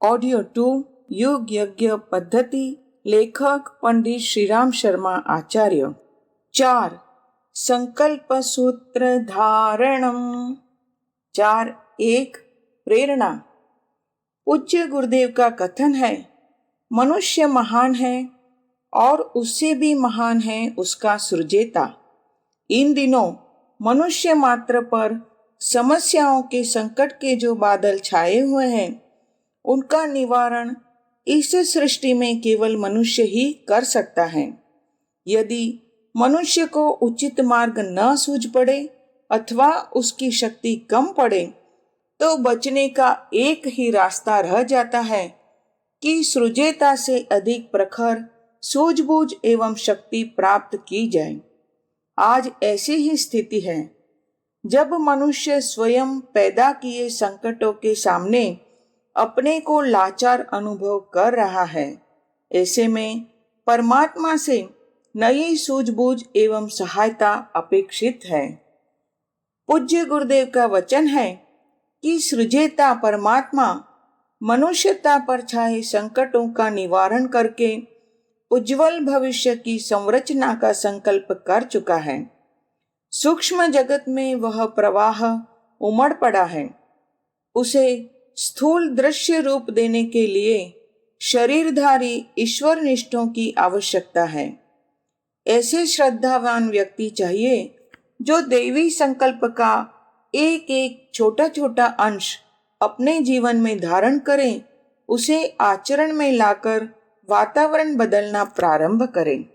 Audio 2 युग यज्ञ पद्धति, लेखक पंडित श्रीराम शर्मा आचार्य। 4 संकल्प सूत्र धारणम। 4.1 प्रेरणा। पूज्य गुरुदेव का कथन है, मनुष्य महान है और उससे भी महान है उसका सृजेता। इन दिनों मनुष्य मात्र पर समस्याओं के संकट के जो बादल छाए हुए हैं, उनका निवारण इस सृष्टि में केवल मनुष्य ही कर सकता है। यदि मनुष्य को उचित मार्ग न सूझ पड़े अथवा उसकी शक्ति कम पड़े, तो बचने का एक ही रास्ता रह जाता है कि सृजेता से अधिक प्रखर सूझबूझ एवं शक्ति प्राप्त की जाए। आज ऐसी ही स्थिति है। जब मनुष्य स्वयं पैदा किए संकटों के सामने अपने को लाचार अनुभव कर रहा है, ऐसे में परमात्मा से नई सूझबूझ एवं सहायता अपेक्षित है। पूज्य गुरुदेव का वचन है कि सृजेता परमात्मा मनुष्यता पर छाए संकटों का निवारण करके उज्जवल भविष्य की संरचना का संकल्प कर चुका है। सूक्ष्म जगत में वह प्रवाह उमड़ पड़ा है। उसे स्थूल दृश्य रूप देने के लिए शरीरधारी ईश्वर निष्ठों की आवश्यकता है। ऐसे श्रद्धावान व्यक्ति चाहिए जो दैवी संकल्प का एक एक छोटा छोटा अंश अपने जीवन में धारण करें, उसे आचरण में लाकर वातावरण बदलना प्रारंभ करें।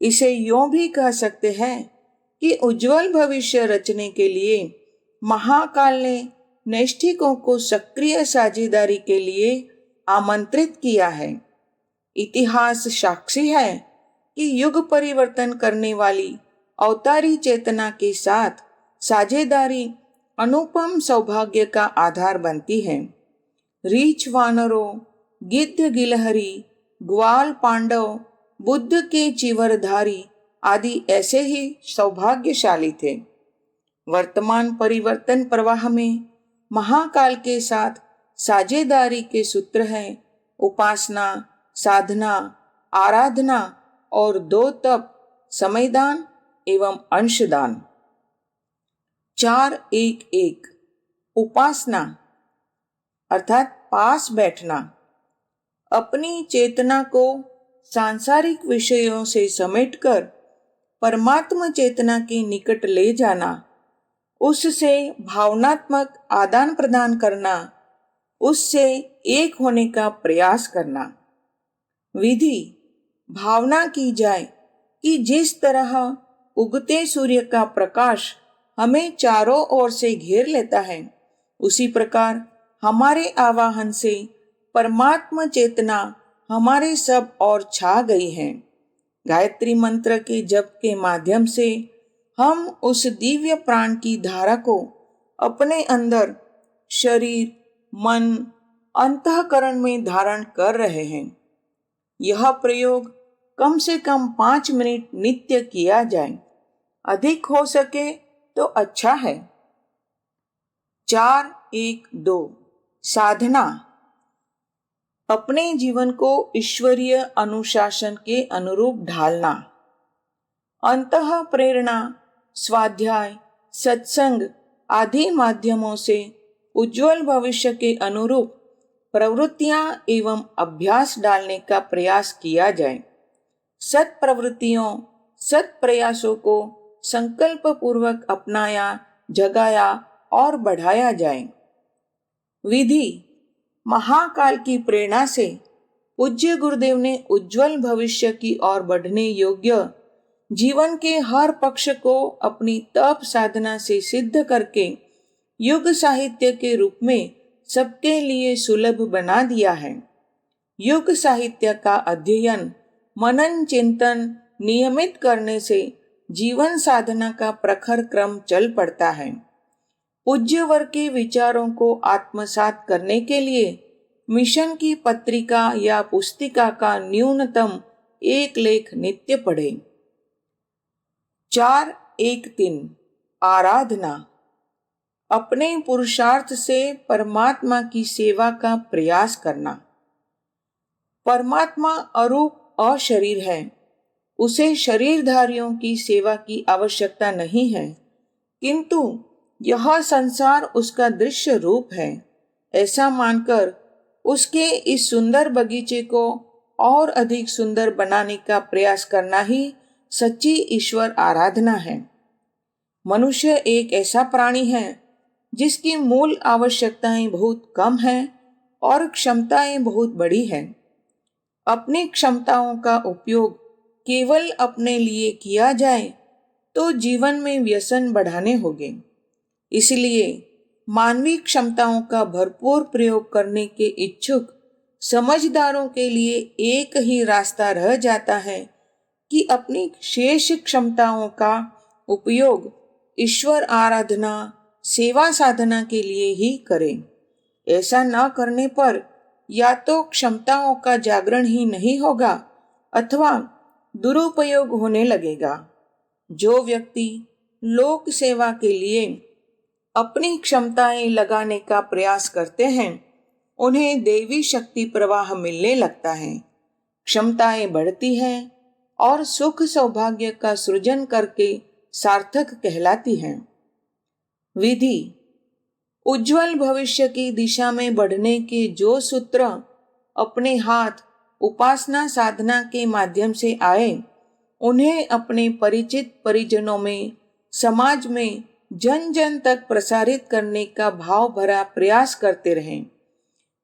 इसे यूं भी कह सकते हैं कि उज्जवल भविष्य रचने के लिए महाकाल ने नैष्ठिकों को सक्रिय साझेदारी के लिए आमंत्रित किया है। इतिहास साक्षी है कि युग परिवर्तन करने वाली अवतारी चेतना के साथ साझेदारी अनुपम सौभाग्य का आधार बनती है। रीछ वानरों, गिद्ध गिलहरी, ग्वाल पांडव, बुद्ध के चीवरधारी आदि ऐसे ही सौभाग्यशाली थे। वर्तमान परिवर्तन प्रवाह में महाकाल के साथ साझेदारी के सूत्र हैं उपासना, साधना, आराधना और 2 तप, समयदान एवं अंशदान। 4.1 उपासना अर्थात पास बैठना। अपनी चेतना को सांसारिक विषयों से समेटकर परमात्मा चेतना के निकट ले जाना, उससे भावनात्मक आदान प्रदान करना, उससे एक होने का प्रयास करना। विधि भावना की जाए कि जिस तरह उगते सूर्य का प्रकाश हमें चारों ओर से घेर लेता है, उसी प्रकार हमारे आवाहन से परमात्मा चेतना हमारे सब ओर छा गई है। गायत्री मंत्र के जप के माध्यम से हम उस दिव्य प्राण की धारा को अपने अंदर शरीर, मन, अंतःकरण में धारण कर रहे हैं। यह प्रयोग कम से कम 5 मिनट नित्य किया जाए, अधिक हो सके तो अच्छा है। 4.1.2 साधना अपने जीवन को ईश्वरीय अनुशासन के अनुरूप ढालना। अंतः प्रेरणा, स्वाध्याय, सत्संग आदि माध्यमों से उज्जवल भविष्य के अनुरूप प्रवृत्तियां एवं अभ्यास डालने का प्रयास किया जाए। सत् प्रवृत्तियों, सत् प्रयासों को संकल्प पूर्वक अपनाया, जगाया और बढ़ाया जाए। विधि महाकाल की प्रेरणा से पूज्य गुरुदेव ने उज्जवल भविष्य की ओर बढ़ने योग्य जीवन के हर पक्ष को अपनी तप साधना से सिद्ध करके युग साहित्य के रूप में सबके लिए सुलभ बना दिया है। युग साहित्य का अध्ययन, मनन, चिंतन नियमित करने से जीवन साधना का प्रखर क्रम चल पड़ता है। पूज्य वर्ग के विचारों को आत्मसात करने के लिए मिशन की पत्रिका या पुस्तिका का न्यूनतम 1 लेख नित्य पढ़े। 4.1.3 आराधना अपने पुरुषार्थ से परमात्मा की सेवा का प्रयास करना। परमात्मा अरूप अशरीर है, उसे शरीरधारियों की सेवा की आवश्यकता नहीं है, किंतु यह संसार उसका दृश्य रूप है। ऐसा मानकर उसके इस सुंदर बगीचे को और अधिक सुंदर बनाने का प्रयास करना ही सच्ची ईश्वर आराधना है। मनुष्य एक ऐसा प्राणी है जिसकी मूल आवश्यकताएं बहुत कम हैं और क्षमताएं बहुत बड़ी हैं। अपनी क्षमताओं का उपयोग केवल अपने लिए किया जाए तो जीवन में व्यसन बढ़ाने होंगे। इसलिए मानवीय क्षमताओं का भरपूर प्रयोग करने के इच्छुक समझदारों के लिए एक ही रास्ता रह जाता है कि अपनी शेष क्षमताओं का उपयोग ईश्वर आराधना, सेवा साधना के लिए ही करें। ऐसा न करने पर या तो क्षमताओं का जागरण ही नहीं होगा अथवा दुरुपयोग होने लगेगा। जो व्यक्ति लोक सेवा के लिए अपनी क्षमताएं लगाने का प्रयास करते हैं, उन्हें देवी शक्ति प्रवाह मिलने लगता है। क्षमताएं बढ़ती हैं और सुख सौभाग्य का सृजन करके सार्थक कहलाती हैं। विधि: उज्जवल भविष्य की दिशा में बढ़ने के जो सूत्र अपने हाथ उपासना साधना के माध्यम से आए, उन्हें अपने परिचित परिजनों में, समाज में जन जन तक प्रसारित करने का भाव भरा प्रयास करते रहें।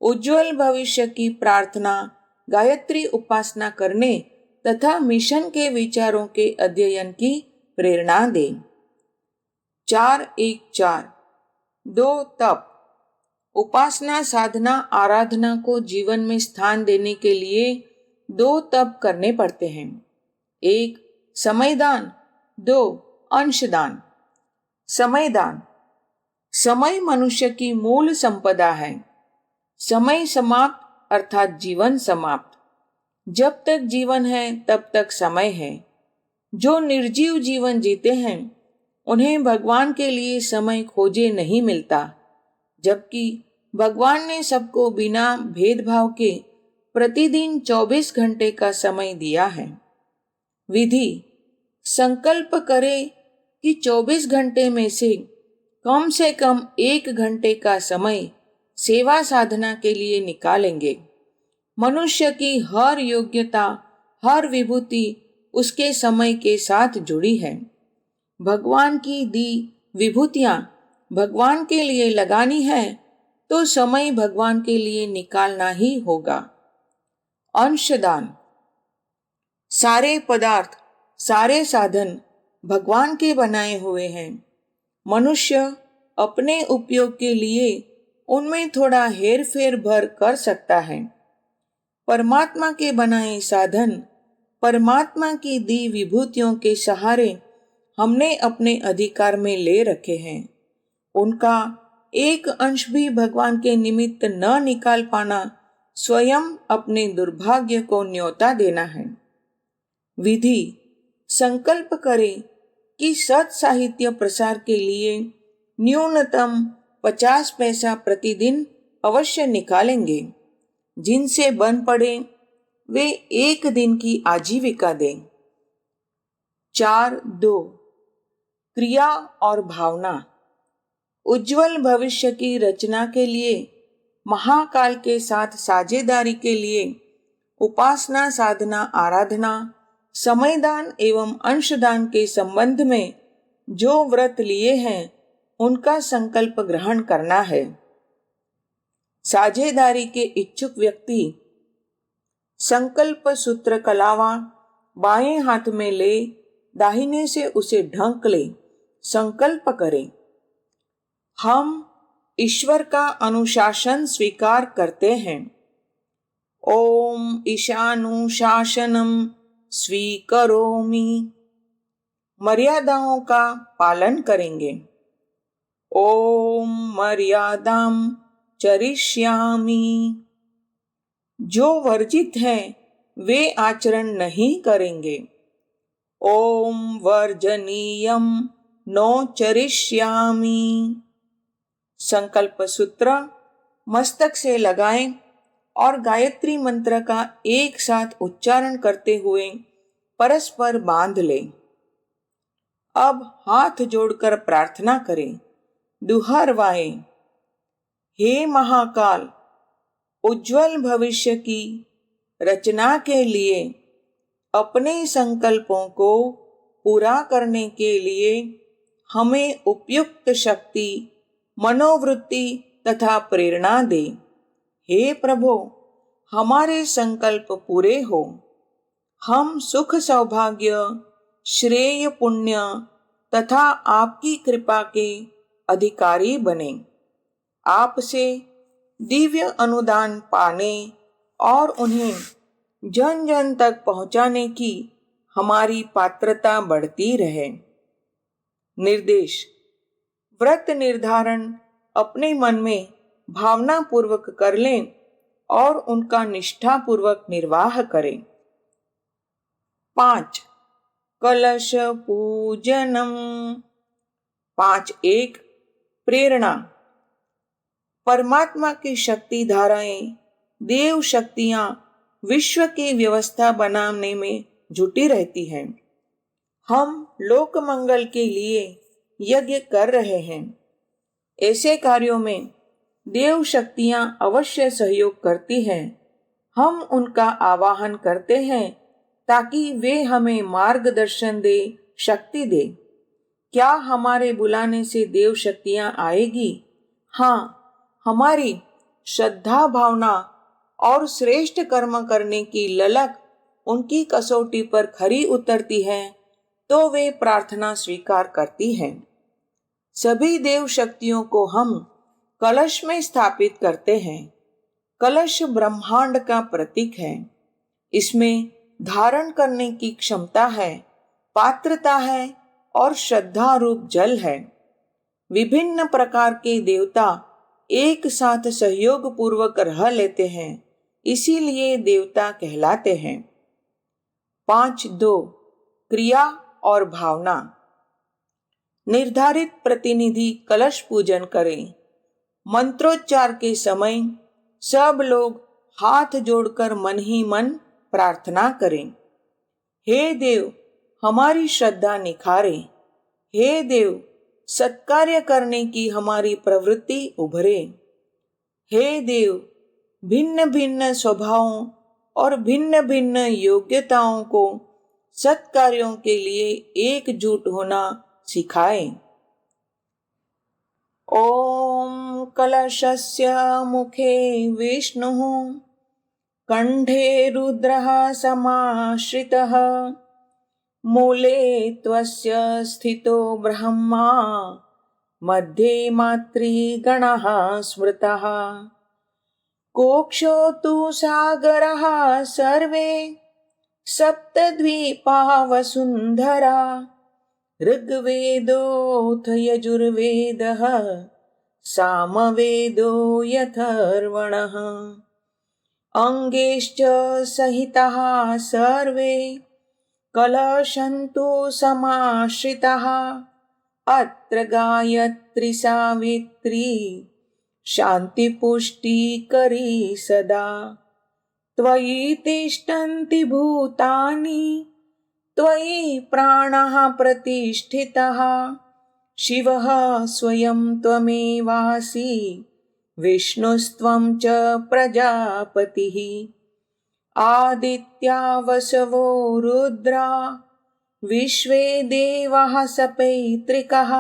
उज्जवल भविष्य की प्रार्थना, गायत्री उपासना करने तथा मिशन के विचारों के अध्ययन की प्रेरणा दें। 4-1-4 2 तप: उपासना साधना आराधना को जीवन में स्थान देने के लिए 2 तप करने पड़ते हैं। 1 समयदान, 2 अंशदान। समयदान: समय मनुष्य की मूल संपदा है। समय समाप्त अर्थात जीवन समाप्त। जब तक जीवन है तब तक समय है। जो निर्जीव जीवन जीते हैं उन्हें भगवान के लिए समय खोजे नहीं मिलता, जबकि भगवान ने सबको बिना भेदभाव के प्रतिदिन 24 घंटे का समय दिया है। विधि: संकल्प करें कि 24 घंटे में से कम 1 घंटे का समय सेवा साधना के लिए निकालेंगे। मनुष्य की हर योग्यता, हर विभूति उसके समय के साथ जुड़ी है। भगवान की दी विभूतियां भगवान के लिए लगानी है तो समय भगवान के लिए निकालना ही होगा। अंशदान: सारे पदार्थ, सारे साधन भगवान के बनाए हुए हैं। मनुष्य अपने उपयोग के लिए उनमें थोड़ा हेर फेर भर कर सकता है। परमात्मा के बनाए साधन, परमात्मा की दी विभूतियों के सहारे हमने अपने अधिकार में ले रखे हैं। उनका एक अंश भी भगवान के निमित्त न निकाल पाना स्वयं अपने दुर्भाग्य को न्योता देना है। विधि: संकल्प करें कि सत साहित्य प्रसार के लिए न्यूनतम 50 पैसा प्रतिदिन अवश्य निकालेंगे। जिनसे बन पड़े वे एक दिन की आजीविका दें। 4-2 क्रिया और भावना: उज्जवल भविष्य की रचना के लिए, महाकाल के साथ साझेदारी के लिए उपासना साधना आराधना, समयदान एवं अंशदान के संबंध में जो व्रत लिए हैं उनका संकल्प ग्रहण करना है। साझेदारी के इच्छुक व्यक्ति संकल्प सूत्र कलावा बाएं हाथ में ले दाहिने से उसे ढंक ले संकल्प करें। हम ईश्वर का अनुशासन स्वीकार करते हैं। ओम ईशानुशासनम स्वीकरोमि। मर्यादाओं का पालन करेंगे। ओम मर्यादाम चरिष्यामि। जो वर्जित है वे आचरण नहीं करेंगे। ओम वर्जनीयम नो चरिष्यामि। संकल्प सूत्र मस्तक से लगाएं और गायत्री मंत्र का एक साथ उच्चारण करते हुए परस्पर बांध लें। अब हाथ जोड़कर प्रार्थना करें, दुहरवाएं। हे महाकाल, उज्जवल भविष्य की रचना के लिए अपने संकल्पों को पूरा करने के लिए हमें उपयुक्त शक्ति, मनोवृत्ति तथा प्रेरणा दे। हे प्रभु, हमारे संकल्प पूरे हो, हम सुख सौभाग्य, श्रेय पुण्य तथा आपकी कृपा के अधिकारी बने। आपसे दिव्य अनुदान पाने और उन्हें जन जन तक पहुंचाने की हमारी पात्रता बढ़ती रहे। निर्देश: व्रत निर्धारण अपने मन में भावना पूर्वक कर लें और उनका निष्ठा पूर्वक निर्वाह करें। 5. कलश पूजनम। 5.1 प्रेरणा। परमात्मा की शक्ति धाराएं, देव शक्तियां विश्व की व्यवस्था बनाने में जुटी रहती हैं। हम लोक मंगल के लिए यज्ञ कर रहे हैं। ऐसे कार्यों में देव शक्तियां अवश्य सहयोग करती हैं। हम उनका आवाहन करते हैं ताकि वे हमें मार्गदर्शन दे, शक्ति दे। क्या हमारे बुलाने से देव शक्तियां आएगी? हाँ, हमारी श्रद्धा भावना और श्रेष्ठ कर्म करने की ललक उनकी कसौटी पर खरी उतरती है तो वे प्रार्थना स्वीकार करती हैं। सभी देव शक्तियों को हम कलश में स्थापित करते हैं। कलश ब्रह्मांड का प्रतीक है। इसमें धारण करने की क्षमता है, पात्रता है और श्रद्धा रूप जल है। विभिन्न प्रकार के देवता एक साथ सहयोग पूर्वक रह लेते हैं, इसीलिए देवता कहलाते हैं। 5.2 क्रिया और भावना। निर्धारित प्रतिनिधि कलश पूजन करें। मंत्रोच्चार के समय सब लोग हाथ जोड़कर मन ही मन प्रार्थना करें। हे देव, हमारी श्रद्धा निखारें। हे देव, सत्कार्य करने की हमारी प्रवृत्ति उभरे। हे देव, भिन्न भिन्न स्वभावों और भिन्न भिन्न योग्यताओं को सत्कार्यों के लिए एकजुट होना सिखाएं। ओम कलशस्य मुखे विष्णुः कंठे रुद्रः समाश्रितः मूले त्वस्य स्थितो ब्रह्मा मध्ये मातृगणः स्मृतः कोक्षो तु सागरः सर्वे सप्तद्वीपा वसुन्धरा ऋग्वेदोऽथ यजुर्वेदः सामवेदो यथर्वणः अंगेश्च सहिताः सर्वे कलशन्तु समाश्रिताः अत्र गायत्री सावित्री शान्तिपुष्टिकरी सदा त्वयि तिष्ठन्ति भूतानि त्वयि प्राणः प्रतिष्ठितः शिवः स्वयं त्वमेवासि विष्णुस्त्वं च प्रजापतिः आदित्या वसवो रुद्रा विश्वे देवाः सपैतृकाः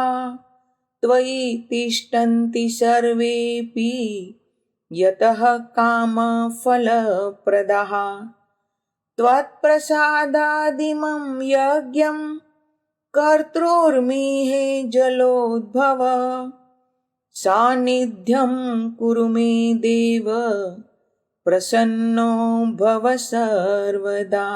त्वयि तिष्ठन्ति सर्वेऽपि यतः कामफलप्रदाः त्वत्प्रसादादिमं यज्ञं कर्तृर्मीहे जलोद्भव सान्निध्यं कुरु मे देव प्रसन्नो भव सर्वदा।